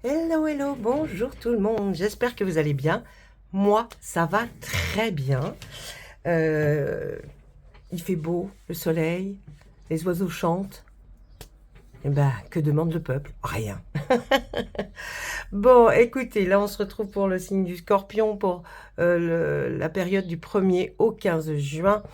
Hello, hello, bonjour tout le monde. J'espère que vous allez bien. Moi, ça va très bien. Euh, il fait beau, le soleil, les oiseaux chantent. Eh ben, que demande le peuple? Rien. Bon, écoutez, là, on se retrouve pour le signe du Scorpion pour la période du 1er au 15 juin.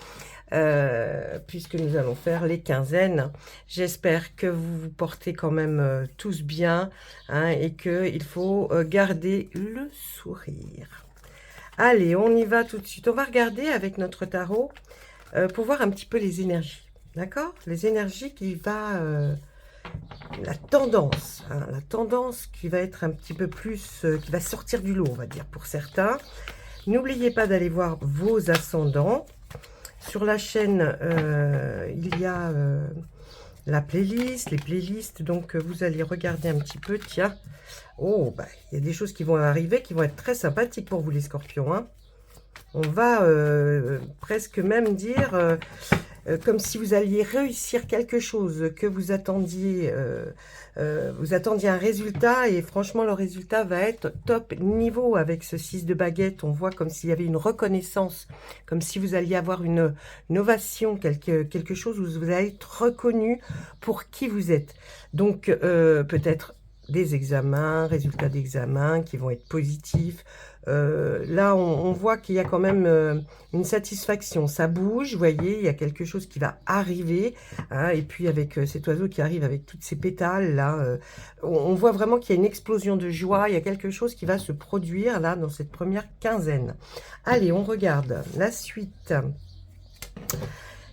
Puisque nous allons faire les quinzaines. J'espère que vous vous portez quand même tous bien, hein, et qu'il faut garder le sourire. Allez, on y va tout de suite. On va regarder avec notre tarot pour voir un petit peu les énergies. D'accord? Les énergies qui va... la tendance qui va être un petit peu plus... qui va sortir du lot, on va dire, pour certains. N'oubliez pas d'aller voir vos ascendants. Sur la chaîne, il y a la playlist, les playlists, donc vous allez regarder un petit peu, tiens. Oh, bah, il y a des choses qui vont arriver, qui vont être très sympathiques pour vous les scorpions, hein. On va presque même dire, comme si vous alliez réussir quelque chose, que vous attendiez un résultat, et franchement le résultat va être top niveau. Avec ce 6 de baguette, on voit comme s'il y avait une reconnaissance, comme si vous alliez avoir une ovation, quelque chose où vous allez être reconnu pour qui vous êtes. Donc peut-être des examens, résultats d'examens qui vont être positifs. Là, on voit qu'il y a quand même une satisfaction. Ça bouge, vous voyez, il y a quelque chose qui va arriver, hein, et puis avec cet oiseau qui arrive avec toutes ces pétales, là, on voit vraiment qu'il y a une explosion de joie. Il y a quelque chose qui va se produire, là, dans cette première quinzaine. Allez, on regarde la suite.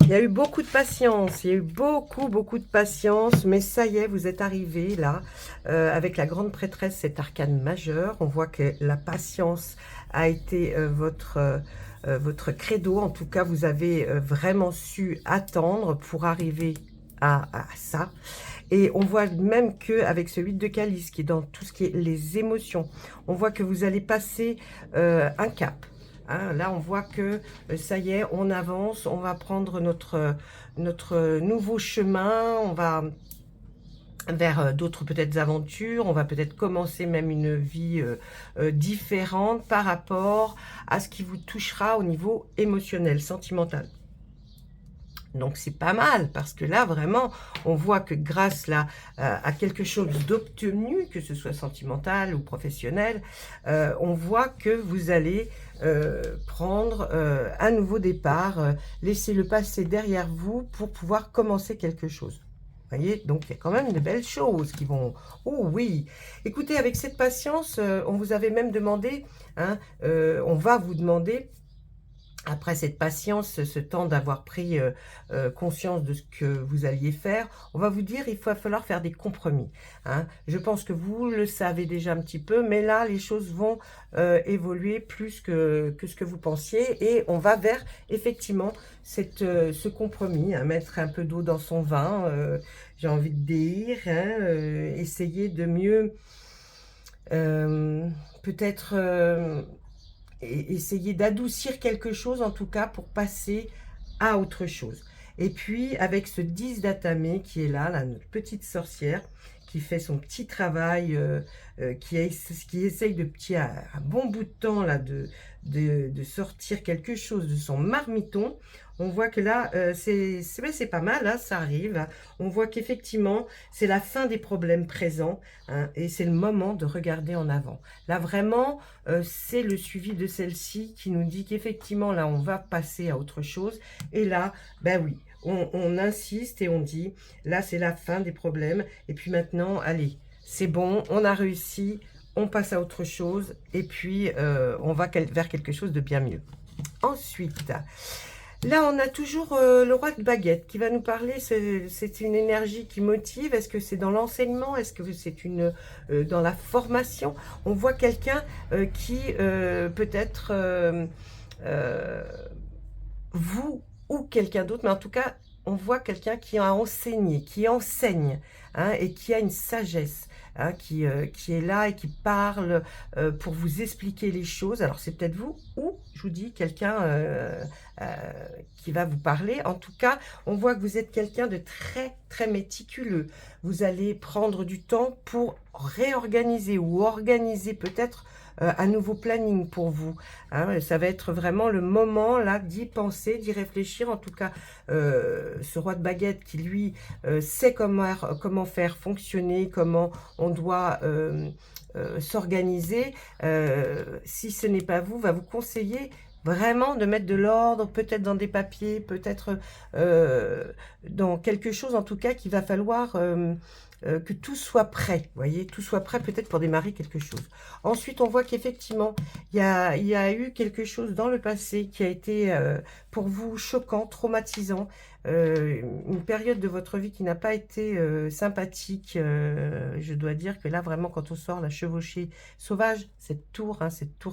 Il y a eu beaucoup de patience, il y a eu beaucoup de patience, mais ça y est, vous êtes arrivé là, avec la grande prêtresse, cet arcane majeur. On voit que la patience a été votre credo. En tout cas, vous avez vraiment su attendre pour arriver à ça. Et on voit même qu'avec ce 8 de calice, qui est dans tout ce qui est les émotions, on voit que vous allez passer un cap. Hein, là, on voit que ça y est, on avance, on va prendre notre nouveau chemin, on va vers d'autres peut-être aventures, on va peut-être commencer même une vie différente par rapport à ce qui vous touchera au niveau émotionnel, sentimental. Donc c'est pas mal, parce que là vraiment on voit que grâce là à quelque chose d'obtenu, que ce soit sentimental ou professionnel, on voit que vous allez prendre un nouveau départ, laisser le passé derrière vous pour pouvoir commencer quelque chose. Vous voyez, donc il y a quand même de belles choses qui vont... Oh oui. Écoutez, avec cette patience, on vous avait même demandé, hein, on va vous demander, après cette patience, ce temps d'avoir pris conscience de ce que vous alliez faire, on va vous dire il va falloir faire des compromis, hein. Je pense que vous le savez déjà un petit peu, mais là, les choses vont évoluer plus que ce que vous pensiez, et on va vers, effectivement, ce compromis, hein, mettre un peu d'eau dans son vin, j'ai envie de dire, hein, essayer de mieux, peut-être... et essayer d'adoucir quelque chose, en tout cas, pour passer à autre chose. Et puis, avec ce 10 d'Atamé qui est là, notre petite sorcière, qui fait son petit travail, qui essaye de petit, un bon bout de temps, là, de sortir quelque chose de son marmiton. On voit que là, c'est pas mal, là, ça arrive. Hein. On voit qu'effectivement, c'est la fin des problèmes présents, hein, et c'est le moment de regarder en avant. Là, vraiment, c'est le suivi de celle-ci qui nous dit qu'effectivement, là, on va passer à autre chose. Et là, ben oui, on insiste et on dit, là, c'est la fin des problèmes. Et puis maintenant, allez, c'est bon, on a réussi, on passe à autre chose. Et puis, on va vers quelque chose de bien mieux. Ensuite... Là, on a toujours le roi de baguette qui va nous parler. C'est une énergie qui motive. Est-ce que c'est dans l'enseignement? Est-ce que c'est dans la formation? On voit quelqu'un qui peut-être vous ou quelqu'un d'autre, mais en tout cas, on voit quelqu'un qui a enseigné, qui enseigne, hein, et qui a une sagesse, hein, qui est là et qui parle pour vous expliquer les choses. Alors, c'est peut-être vous ou, je vous dis, quelqu'un qui va vous parler. En tout cas, on voit que vous êtes quelqu'un de très, très méticuleux. Vous allez prendre du temps pour réorganiser ou organiser peut-être un nouveau planning pour vous. Hein. Ça va être vraiment le moment là d'y penser, d'y réfléchir. En tout cas, ce roi de baguette qui lui sait comment faire fonctionner, comment on doit s'organiser, si ce n'est pas vous, va vous conseiller vraiment de mettre de l'ordre, peut-être dans des papiers, peut-être dans quelque chose en tout cas qu'il va falloir que tout soit prêt, vous voyez, tout soit prêt peut-être pour démarrer quelque chose. Ensuite, on voit qu'effectivement, il y a eu quelque chose dans le passé qui a été pour vous choquant, traumatisant, une période de votre vie qui n'a pas été sympathique. Je dois dire que là, vraiment, quand on sort la chevauchée sauvage, cette tour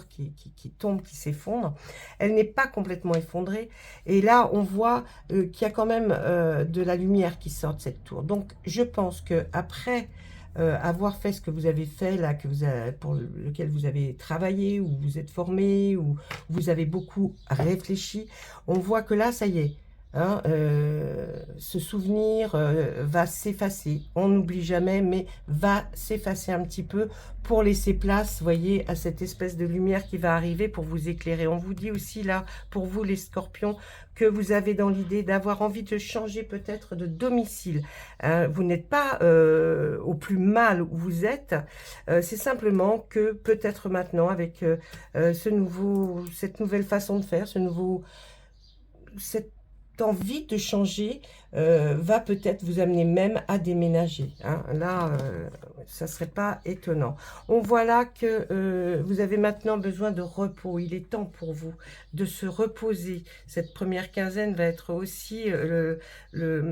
qui tombe, qui s'effondre, elle n'est pas complètement effondrée. Et là, on voit qu'il y a quand même de la lumière qui sort de cette tour. Donc, je pense que après avoir fait ce que vous avez fait là, pour lequel vous avez travaillé, ou vous êtes formé, ou vous avez beaucoup réfléchi, on voit que là, ça y est, hein, ce souvenir va s'effacer. On n'oublie jamais, mais va s'effacer un petit peu pour laisser place, voyez, à cette espèce de lumière qui va arriver pour vous éclairer. On vous dit aussi là, pour vous les scorpions, que vous avez dans l'idée d'avoir envie de changer peut-être de domicile. Hein. Vous n'êtes pas au plus mal où vous êtes. C'est simplement que peut-être maintenant, avec cette nouvelle façon de faire, cette envie de changer va peut-être vous amener même à déménager. Hein. Là, ça ne serait pas étonnant. On voit là que vous avez maintenant besoin de repos. Il est temps pour vous de se reposer. Cette première quinzaine va être aussi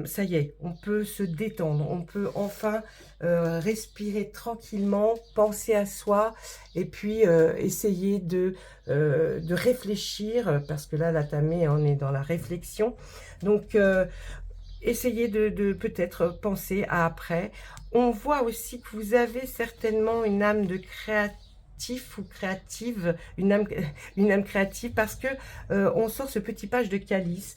ça y est, on peut se détendre. On peut enfin respirer tranquillement, penser à soi et puis essayer de réfléchir, parce que là, la tamée, on est dans la réflexion. Donc, essayez de peut-être penser à après. On voit aussi que vous avez certainement une âme de créatif ou créative, une âme créative, parce que on sort ce petit page de calice.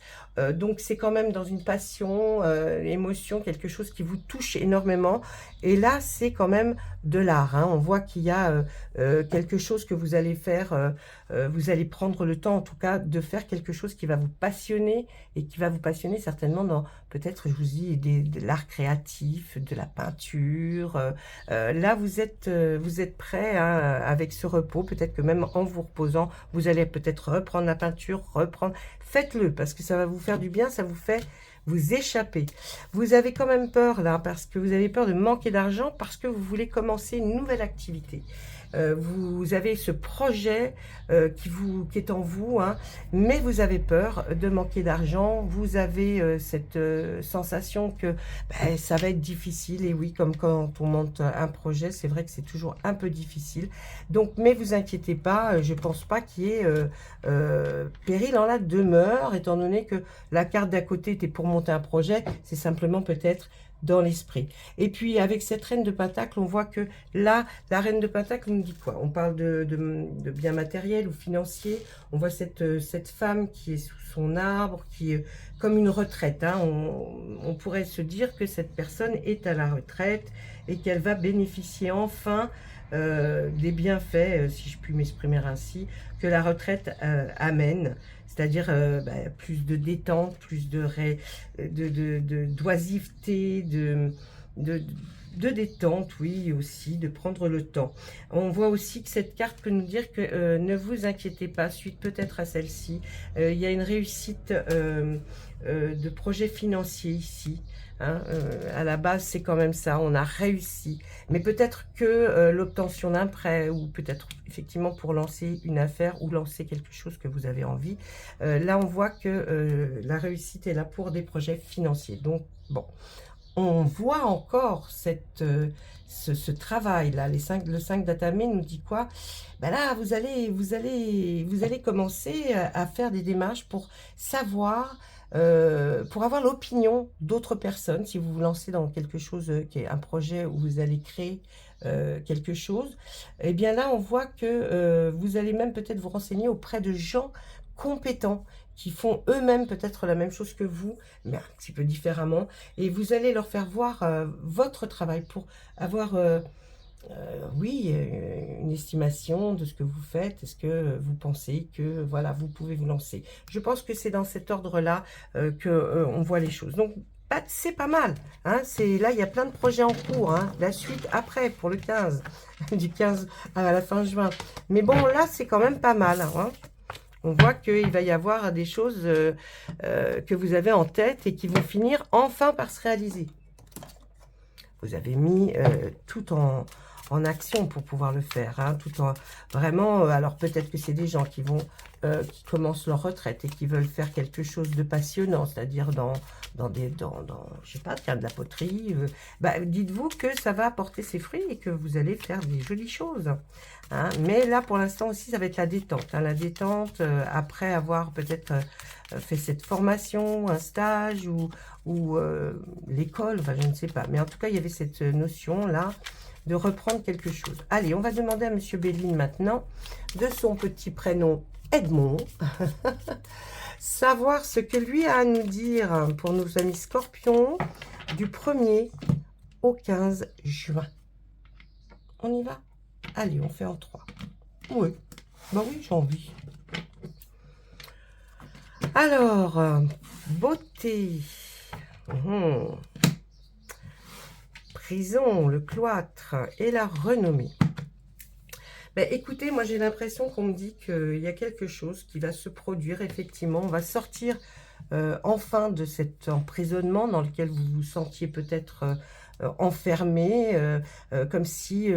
Donc c'est quand même dans une passion, émotion, quelque chose qui vous touche énormément. Et là, c'est quand même de l'art. Hein. On voit qu'il y a quelque chose que vous allez faire. Vous allez prendre le temps, en tout cas, de faire quelque chose qui va vous passionner, et qui va vous passionner certainement dans, peut-être, je vous dis, de l'art créatif, de la peinture. Là, vous êtes prêt, hein, avec ce repos. Peut-être que même en vous reposant, vous allez peut-être reprendre la peinture, Faites-le, parce que ça va vous faire du bien, ça vous fait vous échapper. Vous avez quand même peur, là, parce que vous avez peur de manquer d'argent, parce que vous voulez commencer une nouvelle activité. Vous avez ce projet qui est en vous, hein, mais vous avez peur de manquer d'argent. Vous avez cette sensation que ça va être difficile. Et oui, comme quand on monte un projet, c'est vrai que c'est toujours un peu difficile. Donc, mais vous inquiétez pas, je pense pas qu'il y ait péril en la demeure, étant donné que la carte d'à côté était pour monter un projet. C'est simplement peut-être dans l'esprit. Et puis, avec cette reine de Pentacle, on voit que là, la reine de Pentacle nous dit quoi? On parle de biens matériels ou financiers. On voit cette femme qui est sous son arbre, qui est comme une retraite. Hein. On pourrait se dire que cette personne est à la retraite et qu'elle va bénéficier enfin des bienfaits, si je puis m'exprimer ainsi, que la retraite amène. C'est-à-dire plus de détente, plus d'oisiveté, de détente, oui, aussi, de prendre le temps. On voit aussi que cette carte peut nous dire que ne vous inquiétez pas, suite peut-être à celle-ci, il y a une réussite de projet financier ici. Hein, à la base, c'est quand même ça, on a réussi. Mais peut-être que l'obtention d'un prêt, ou peut-être effectivement pour lancer une affaire ou lancer quelque chose que vous avez envie, là on voit que la réussite est là pour des projets financiers. Donc bon, on voit encore ce travail-là. Le 5 d'Atamé nous dit quoi? Ben là, vous allez commencer à faire des démarches pour savoir, pour avoir l'opinion d'autres personnes. Si vous vous lancez dans quelque chose qui est un projet où vous allez créer quelque chose, et bien là, on voit que vous allez même peut-être vous renseigner auprès de gens compétents qui font eux-mêmes peut-être la même chose que vous, mais un petit peu différemment. Et vous allez leur faire voir votre travail pour avoir oui, une estimation de ce que vous faites. Est-ce que vous pensez que, voilà, vous pouvez vous lancer? Je pense que c'est dans cet ordre-là que on voit les choses. Donc, bah, c'est pas mal. Hein, là, il y a plein de projets en cours. Hein, la suite après, pour le 15, du 15 à la fin juin. Mais bon, là, c'est quand même pas mal. Hein. On voit qu'il va y avoir des choses que vous avez en tête et qui vont finir enfin par se réaliser. Vous avez mis tout en action pour pouvoir le faire. Hein, tout en vraiment. Alors peut-être que c'est des gens qui vont qui commencent leur retraite et qui veulent faire quelque chose de passionnant, c'est-à-dire dans je sais pas, tiens, de la poterie. Bah, dites-vous que ça va apporter ses fruits et que vous allez faire des jolies choses. Hein. Mais là, pour l'instant aussi, ça va être la détente. Hein, la détente après avoir peut-être fait cette formation, un stage ou l'école, enfin je ne sais pas. Mais en tout cas, il y avait cette notion-là de reprendre quelque chose. Allez, on va demander à Monsieur Béline maintenant, de son petit prénom Edmond, savoir ce que lui a à nous dire pour nos amis Scorpions du 1er au 15 juin. On y va? Allez, on fait en 3. Oui, bah oui, j'ai envie. Alors, beauté. Prison, le cloître et la renommée. Ben, écoutez, moi j'ai l'impression qu'on me dit qu'il y a quelque chose qui va se produire, effectivement. On va sortir enfin de cet emprisonnement dans lequel vous vous sentiez peut-être enfermé, comme si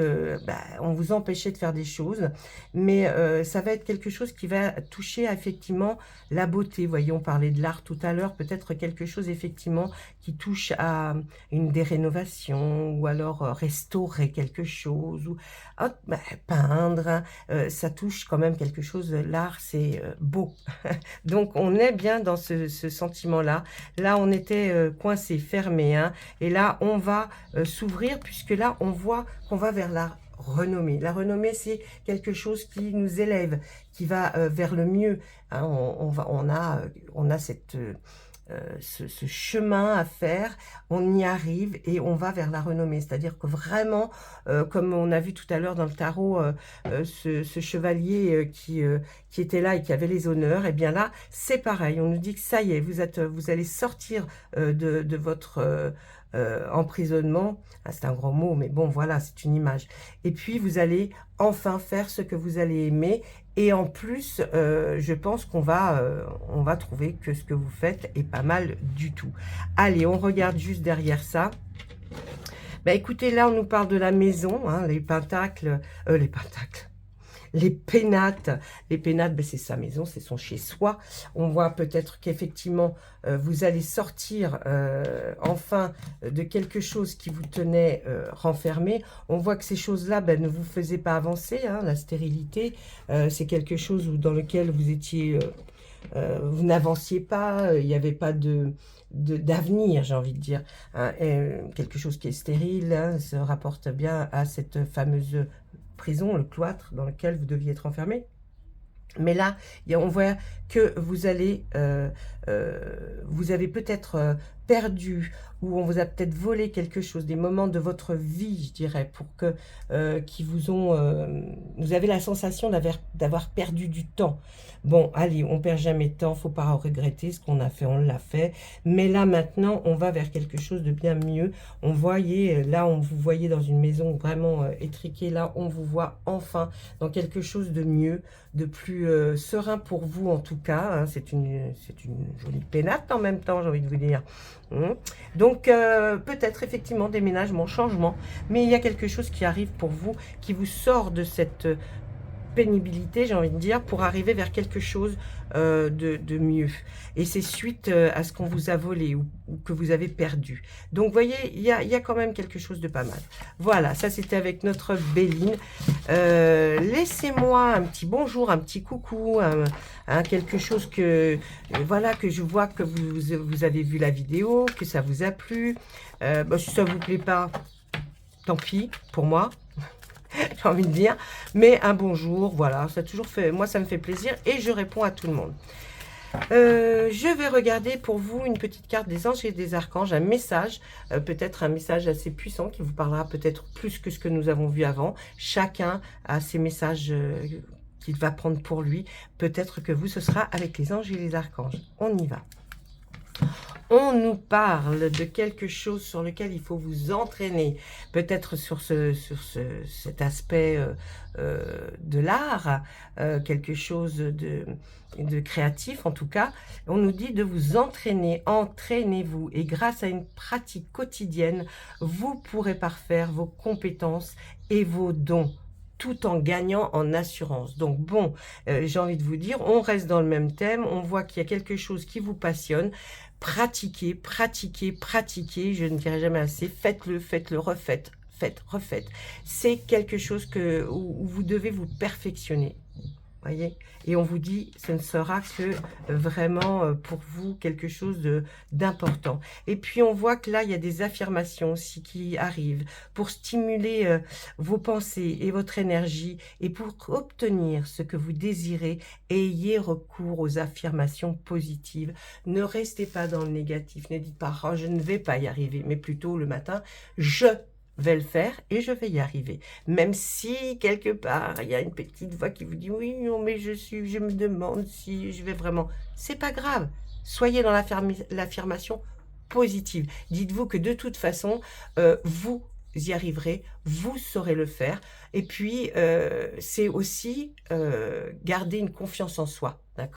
on vous empêchait de faire des choses. Mais ça va être quelque chose qui va toucher effectivement la beauté. Vous voyez, on parlait de l'art tout à l'heure, peut-être quelque chose effectivement qui touche à une des rénovations, ou alors restaurer quelque chose, ou peindre. Hein. Ça touche quand même quelque chose. L'art, c'est beau. Donc, on est bien dans ce sentiment-là. Là, on était coincé, fermé. Hein, et là, on va s'ouvrir, puisque là, on voit qu'on va vers la renommée. La renommée, c'est quelque chose qui nous élève, qui va vers le mieux. Hein, on a cette... ce chemin à faire, on y arrive et on va vers la renommée. C'est-à-dire que vraiment, comme on a vu tout à l'heure dans le tarot, ce chevalier qui était là et qui avait les honneurs, et bien là, c'est pareil. On nous dit que ça y est, vous allez sortir de votre emprisonnement. Ah, c'est un gros mot, mais bon, voilà, c'est une image. Et puis, vous allez enfin faire ce que vous allez aimer. Et en plus, je pense qu'on on va trouver que ce que vous faites est pas mal du tout. Allez, on regarde juste derrière ça. Bah, écoutez, là, on nous parle de la maison, hein, les pentacles, les pénates. Les pénates, ben, c'est sa maison, c'est son chez-soi. On voit peut-être qu'effectivement, vous allez sortir enfin de quelque chose qui vous tenait renfermé. On voit que ces choses-là ne vous faisaient pas avancer. Hein, la stérilité, c'est quelque chose dans lequel vous étiez... vous n'avanciez pas, il n'y avait pas d'avenir, j'ai envie de dire. Hein, quelque chose qui est stérile, hein, se rapporte bien à cette fameuse prison, le cloître dans lequel vous deviez être enfermé. Mais là, on voit que vous allez, vous avez peut-être perdu, ou on vous a peut-être volé quelque chose, des moments de votre vie, je dirais, pour que qui vous ont, vous avez la sensation d'avoir perdu du temps. Bon, allez, on perd jamais de temps, faut pas regretter ce qu'on a fait, on l'a fait. Mais là maintenant, on va vers quelque chose de bien mieux. On voyait, là, on vous voyait dans une maison vraiment étriquée. Là, on vous voit enfin dans quelque chose de mieux, de plus serein pour vous en tout cas. Hein. C'est une jolie pénate en même temps, j'ai envie de vous dire. Donc, peut-être effectivement déménagement, changement, mais il y a quelque chose qui arrive pour vous, qui vous sort de cette pénibilité, j'ai envie de dire, pour arriver vers quelque chose de mieux. Et c'est suite à ce qu'on vous a volé ou que vous avez perdu. Donc, vous voyez, il y a quand même quelque chose de pas mal. Voilà, ça c'était avec notre Béline. Laissez-moi un petit bonjour, un petit coucou, quelque chose que, voilà, que je vois que vous avez vu la vidéo, que ça vous a plu. Si ça vous plaît pas, tant pis pour moi. J'ai envie de dire, mais un bonjour, voilà, ça a toujours fait, moi ça me fait plaisir et je réponds à tout le monde. Je vais regarder pour vous une petite carte des anges et des archanges, un message, peut-être un message assez puissant qui vous parlera peut-être plus que ce que nous avons vu avant. Chacun a ses messages qu'il va prendre pour lui. Peut-être que vous, ce sera avec les anges et les archanges. On y va. On nous parle de quelque chose sur lequel il faut vous entraîner, peut-être sur cet aspect de l'art, quelque chose de créatif en tout cas. On nous dit de vous entraîner, entraînez-vous, et grâce à une pratique quotidienne, vous pourrez parfaire vos compétences et vos dons, tout en gagnant en assurance. Donc bon, j'ai envie de vous dire, on reste dans le même thème, on voit qu'il y a quelque chose qui vous passionne. Pratiquez, pratiquez, pratiquez, je ne dirai jamais assez, faites-le, faites-le, refaites, faites, refaites. C'est quelque chose où vous devez vous perfectionner. Voyez, et on vous dit, ce ne sera que vraiment pour vous quelque chose d'important. Et puis on voit que là, il y a des affirmations aussi qui arrivent pour stimuler vos pensées et votre énergie. Et pour obtenir ce que vous désirez, ayez recours aux affirmations positives. Ne restez pas dans le négatif. Ne dites pas, oh, je ne vais pas y arriver, mais plutôt le matin, je vais le faire et je vais y arriver. Même si, quelque part, il y a une petite voix qui vous dit « Oui, non, mais je me demande si je vais vraiment... » C'est pas grave. Soyez dans l'affirmation positive. Dites-vous que de toute façon, vous y arriverez, vous saurez le faire. Et puis, c'est aussi garder une confiance en soi. D'accord ?